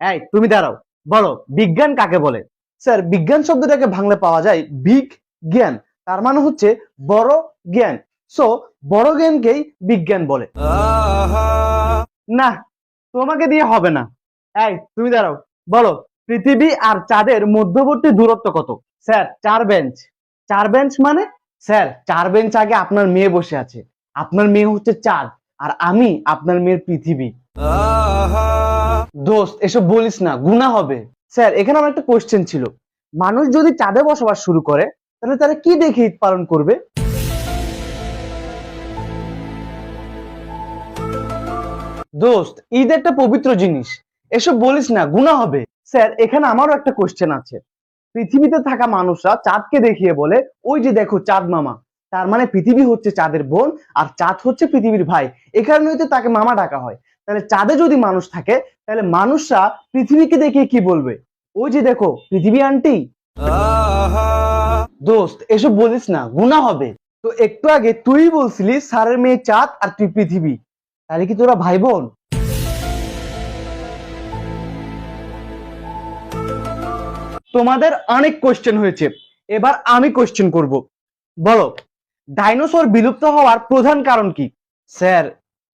এই তুমি দাঁড়াও, বলো বিজ্ঞান কাকে বলে? স্যার, বিজ্ঞান শব্দটাকে ভাঙলে পাওয়া যায় বিগ জ্ঞান, তার মানে হচ্ছে বড় জ্ঞান। সো বড় জ্ঞানকেই বিজ্ঞান বলে। না, তোমাকে দিয়ে হবে না। এই তুমি দাঁড়াও, বলো পৃথিবী আর চাঁদের মধ্যবর্তী দূরত্ব কত? Sir, 4 bench. 4 বেঞ্চ মানে? স্যার, 4 বেঞ্চ আগে আপনার মেয়ে বসে আছে। আপনার মেয়ে হচ্ছে চাঁদ, আর আমি আপনার মেয়ের পৃথিবী। দোস্ত, এসব বলিস না, গুনাহ হবে। স্যার, এখানে আমার একটা কোশ্চেন ছিল, মানুষ যদি চাঁদে বসবাস শুরু করে তাহলে তারা কি দেখে ঈদ পালন করবে? দোস্ত, ঈদ একটা পবিত্র জিনিস, এসব বলিস না, গুনাহ হবে। স্যার, এখানে আমারও একটা কোশ্চেন আছে, পৃথিবীতে থাকা মানুষরা চাঁদকে দেখিয়ে বলে ওই যে দেখো চাঁদ মামা, তার মানে পৃথিবী হচ্ছে চাঁদের বোন আর চাঁদ হচ্ছে পৃথিবীর ভাই। এ কারণেই তো তাকে মামা ডাকা হয়। তাহলে চাঁদে যদি মানুষ থাকে, তাহলে মানুষরা পৃথিবীকে দেখিয়ে কি বলবে? ওই যে দেখো পৃথিবী আন্টি। দোস্ত, এসব বলিস না, গুনাহ হবে। তো একটু আগে তুই বলছিলি স্যারের মেয়ে চাঁদ আর তুই পৃথিবী, তাহলে কি তোরা ভাই বোন? তোমাদের অনেক কোশ্চেন হয়েছে, এবার আমি কোশ্চেন করব। বলো, ডাইনোসর বিলুপ্ত হওয়ার প্রধান কারণ কি? স্যার,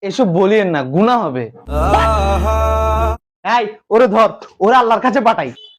এসব বলিয়েন না, গুনাহ হবে। এই, ওরে ধর, ওরে আল্লাহর কাছে পাঠাই।